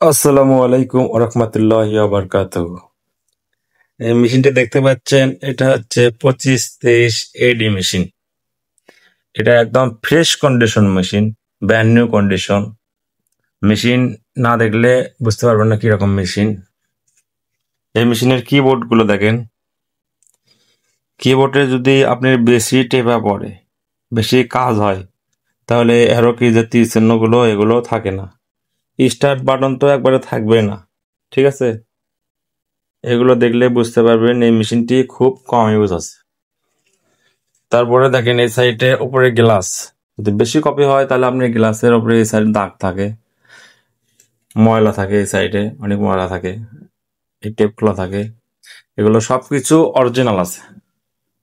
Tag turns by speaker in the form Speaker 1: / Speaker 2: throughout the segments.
Speaker 1: আসসালামু আলাইকুম রহমতুল্লাহ বারকাতুহ। এই মেশিনটা দেখতে পাচ্ছেন, এটা হচ্ছে 2523 এডি মেশিন। এটা একদম fresh condition machine, brand new condition machine. না দেখলে বুঝতে পারবেন না কিরকম মেশিন। এই মেশিনের কিবোর্ড গুলো দেখেন। কিবোর্ডে যদি আপনার বেশি টেপা পড়ে, বেশি কাজ হয়, তাহলে অ্যারো কি যে তীর চিহ্নগুলো এগুলো থাকে না। স্টার্ট বাটন তো একবারে থাকবে না, ঠিক আছে। এগুলো দেখলে বুঝতে পারবেন এই মেশিনটি খুব কম ইউজ আছে। তারপরে দেখেন এই সাইডে উপরে গ্লাস, যদি বেশি কপি হয় তাহলে আপনি গ্লাসের উপরে এই সাইডে দাগ থাকে, ময়লা থাকে, এই সাইডে অনেক ময়লা থাকে, এই টেপগুলো থাকে। এগুলো সবকিছু অরিজিনাল আছে।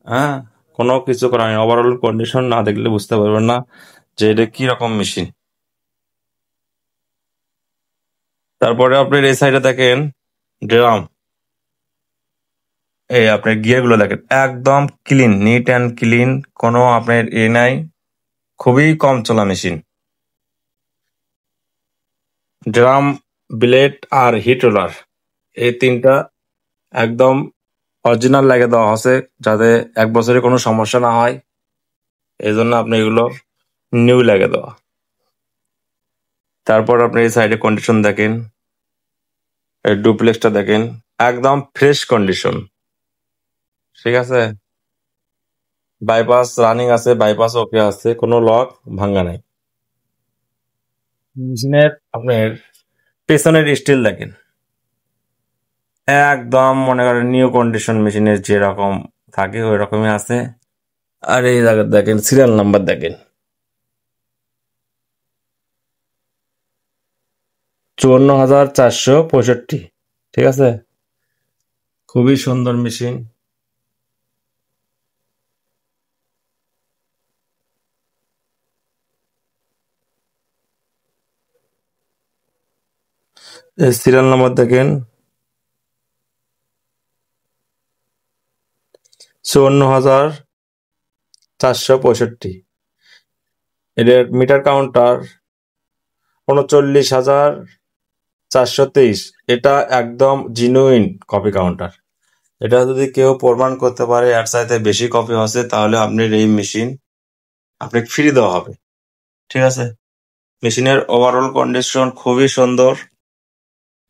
Speaker 1: হ্যাঁ, কোনো কিছু করা হয়নি। ওভারঅল কন্ডিশন না দেখলে বুঝতে পারবেন না যে এটা কি রকম মেশিন। তারপরে আপনার এই সাইডে দেখেন ড্রাম, এই আপনার গিয়ার গুলো দেখেন একদম ক্লিন, নিট অ্যান্ড ক্লিন, কোনো আপনার নাই। খুবই কম চলা মেশিন। ড্রাম, ব্লেড আর হিট রোলার, এই তিনটা একদম অরিজিনাল লাগে দেওয়া আছে, যাতে 1 বছরে কোনো সমস্যা না হয়। এই জন্য আপনি এগুলো নিউ লাগে দেওয়া। তারপর আপনি এই সাইডে কন্ডিশন দেখেন, এই ডুপ্লেক্সটা দেখেন, একদম ফ্রেশ কন্ডিশন, ঠিক আছে। বাইপাস রানিং আছে, বাইপাস ওকে আছে, কোনো লক ভাঙ্গা নাই। মেশিনের আপনার পেছনের স্টিল দেখেন, একদম মনে করেন নিউ কন্ডিশন, মেশিনের যেরকম থাকে ওই রকমই আছে। আর এই জায়গা দেখেন সিরিয়াল নাম্বার দেখেন 54,465, ঠিক আছে। খুবই সুন্দর মেশিন। এর সিরিয়াল নাম্বার দেখেন 54,465। এটার মিটার কাউন্টার 39,423। এটা একদম জিনুইন কপি কাউন্টার। এটা যদি কেউ প্রমাণ করতে পারে এর চাইতে বেশি কপি হচ্ছে, তাহলে আপনার এই মেশিন আপনাকে ফ্রি দেওয়া হবে, ঠিক আছে। মেশিনের ওভারঅল কন্ডিশন খুবই সুন্দর,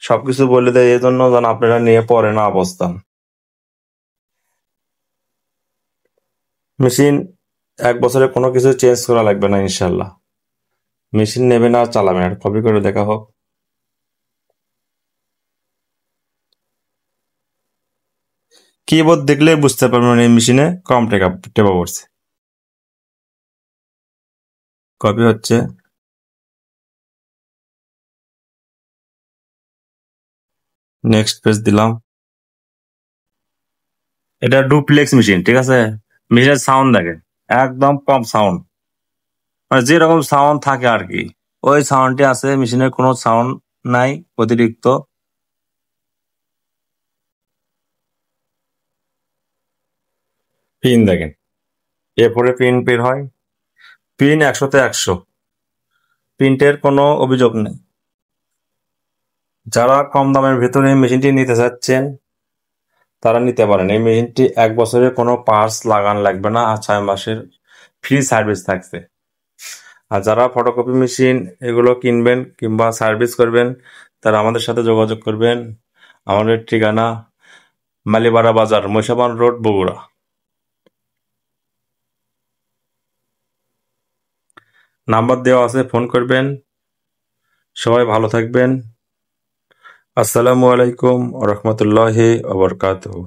Speaker 1: সবকিছু বলে দেয়, এই জন্য যেন আপনারা নিয়ে পরে না অবস্থান। মেশিন 1 বছরে কোনো কিছু চেঞ্জ করা লাগবে না ইনশাল্লাহ। মেশিন নেবে না চালাবেন, আর কপি করে দেখা হোক। কিবোর্ড দেখলে বুঝতে পারবেন এই মেশিনে কম টেপা পড়ছে। কপি হচ্ছে, নেক্সট পেজ দিলাম। এটা ডুপ্লেক্স মেশিন, ঠিক আছে। মেশিনের সাউন্ড দেখে একদম কম সাউন্ড, মানে যেরকম সাউন্ড থাকে আর কি ওই সাউন্ডটি আছে। মেশিনের কোনো সাউন্ড নাই অতিরিক্ত। পিন দেখেন, এরপরে পিন বের হয়, পিন 100-তে 100, প্রিন্টের কোনো অভিযোগ নেই। যারা কম দামের ভেতরে এই মেশিনটি নিতে চাচ্ছেন তারা নিতে পারেন। এই মেশিনটি 1 বছরে কোনো পার্টস লাগান লাগবে না, আর 6 মাসের ফ্রি সার্ভিস থাকছে। আর যারা ফটোকপি মেশিন এগুলো কিনবেন কিংবা সার্ভিস করবেন, তারা আমাদের সাথে যোগাযোগ করবেন। আমাদের ঠিকানা মালিবাড়া বাজার, মহিষাবান রোড, বগুড়া। নাম্বার দেওয়া আছে, ফোন করবেন। সবাই ভালো থাকবেন। আসসালামু আলাইকুম রহমতুল্লাহি ওয়া বারাকাতুহু।